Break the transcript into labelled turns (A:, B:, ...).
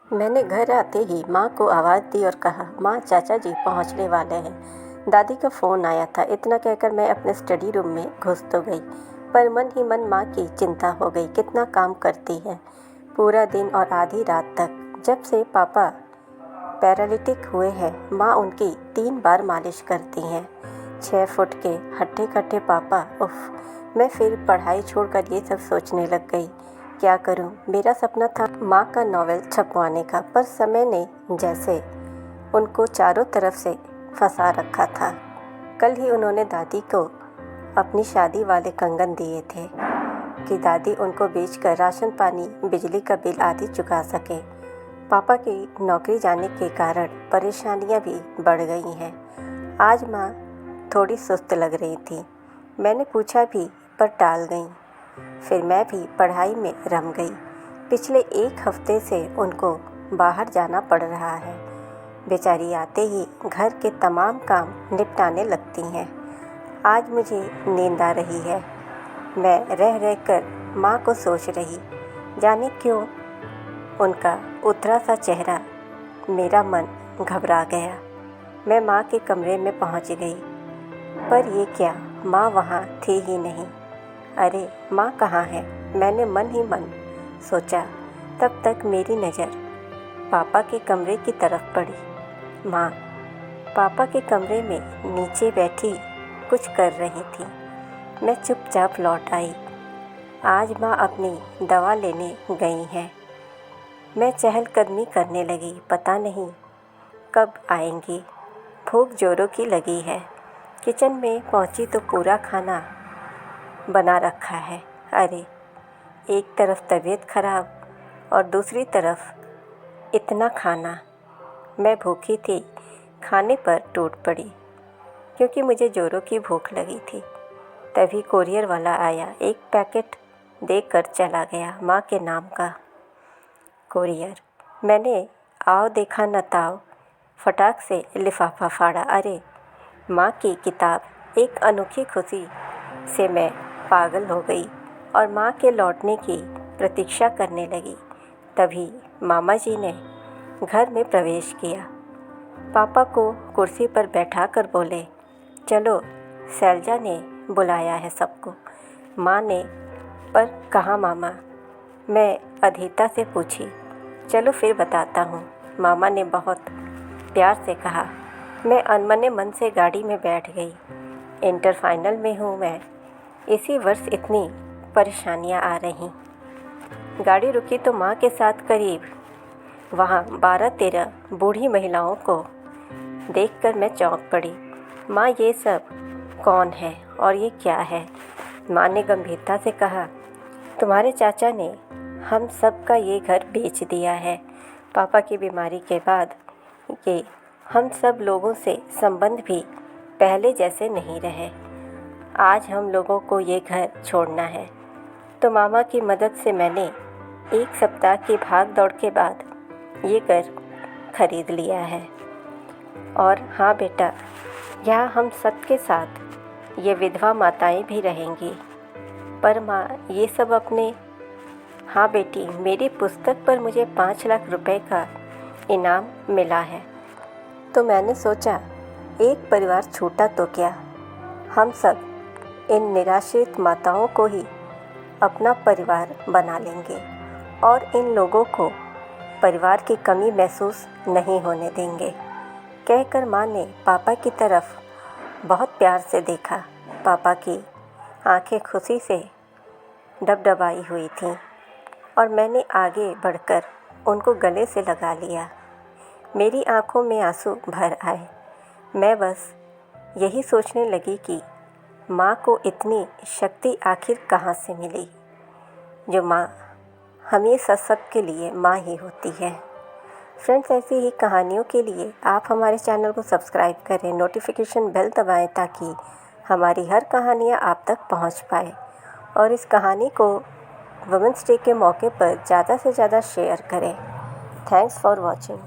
A: मैंने घर आते ही माँ को आवाज़ दी और कहा, माँ चाचा जी पहुँचने वाले हैं। दादी का फ़ोन आया था। इतना कहकर मैं अपने स्टडी रूम में घुस तो गई, पर मन ही मन माँ की चिंता हो गई। कितना काम करती है पूरा दिन और आधी रात तक। जब से पापा पैरालिटिक हुए हैं, माँ उनकी 3 बार मालिश करती हैं। 6 फुट के हट्टे कट्टे पापा, उफ। मैं फिर पढ़ाई छोड़कर ये सब सोचने लग गई। क्या करूं? मेरा सपना था माँ का नॉवेल छपवाने का, पर समय ने जैसे उनको चारों तरफ से फंसा रखा था। कल ही उन्होंने दादी को अपनी शादी वाले कंगन दिए थे कि दादी उनको बेचकर राशन पानी बिजली का बिल आदि चुका सके। पापा की नौकरी जाने के कारण परेशानियां भी बढ़ गई हैं। आज माँ थोड़ी सुस्त लग रही थी। मैंने पूछा भी, पर टाल गई। फिर मैं भी पढ़ाई में रम गई। पिछले 1 हफ्ते से उनको बाहर जाना पड़ रहा है। बेचारी आते ही घर के तमाम काम निपटाने लगती हैं। आज मुझे नींद आ रही है। मैं रह रह कर माँ को सोच रही, जाने क्यों उनका उतरा सा चेहरा मेरा मन घबरा गया। मैं माँ के कमरे में पहुँच गई, पर ये क्या, माँ वहाँ थी ही नहीं। अरे माँ कहाँ है? मैंने मन ही मन सोचा। तब तक मेरी नज़र पापा के कमरे की तरफ पड़ी। माँ पापा के कमरे में नीचे बैठी कुछ कर रही थी। मैं चुपचाप लौट आई। आज माँ अपनी दवा लेने गई हैं। मैं चहलकदमी करने लगी, पता नहीं कब आएंगी। भूख जोरों की लगी है। किचन में पहुंची तो पूरा खाना बना रखा है। अरे एक तरफ तबीयत खराब और दूसरी तरफ इतना खाना। मैं भूखी थी, खाने पर टूट पड़ी क्योंकि मुझे जोरों की भूख लगी थी। तभी कोरियर वाला आया, एक पैकेट देकर चला गया। माँ के नाम का कोरियर। मैंने आओ देखा न ताओ, फटाक से लिफाफा फाड़ा। अरे माँ की किताब। एक अनोखी खुशी से मैं पागल हो गई और माँ के लौटने की प्रतीक्षा करने लगी। तभी मामा जी ने घर में प्रवेश किया। पापा को कुर्सी पर बैठा कर बोले, चलो शैलजा ने बुलाया है सबको। माँ ने, पर कहाँ मामा? मैं अधीरता से पूछी। चलो फिर बताता हूँ, मामा ने बहुत प्यार से कहा। मैं अनमने मन से गाड़ी में बैठ गई। इंटर फाइनल में हूँ मैं। इसी वर्ष इतनी परेशानियाँ आ रही। गाड़ी रुकी तो माँ के साथ करीब वहाँ 12-13 बूढ़ी महिलाओं को देखकर मैं चौंक पड़ी। माँ ये सब कौन है और ये क्या है? माँ ने गंभीरता से कहा, तुम्हारे चाचा ने हम सब का ये घर बेच दिया है। पापा की बीमारी के बाद ये हम सब लोगों से संबंध भी पहले जैसे नहीं रहे। आज हम लोगों को ये घर छोड़ना है। तो मामा की मदद से मैंने 1 सप्ताह की भाग दौड़ के बाद ये घर खरीद लिया है। और हाँ बेटा, यहाँ हम सबके साथ ये विधवा माताएं भी रहेंगी। पर माँ ये सब अपने। हाँ बेटी, मेरी पुस्तक पर मुझे 5 लाख रुपए का इनाम मिला है। तो मैंने सोचा, एक परिवार छूटा तो क्या, हम सब इन निराश्रित माताओं को ही अपना परिवार बना लेंगे और इन लोगों को परिवार की कमी महसूस नहीं होने देंगे। कहकर माँ ने पापा की तरफ बहुत प्यार से देखा। पापा की आंखें खुशी से डबडबाई हुई थीं और मैंने आगे बढ़कर उनको गले से लगा लिया। मेरी आंखों में आंसू भर आए। मैं बस यही सोचने लगी कि माँ को इतनी शक्ति आखिर कहाँ से मिली। जो माँ हमेशा सबके लिए माँ ही होती है। फ्रेंड्स, ऐसी ही कहानियों के लिए आप हमारे चैनल को सब्सक्राइब करें, नोटिफिकेशन बेल दबाएं ताकि हमारी हर कहानियाँ आप तक पहुँच पाए। और इस कहानी को वुमेंस डे के मौके पर ज़्यादा से ज़्यादा शेयर करें। Thanks for watching.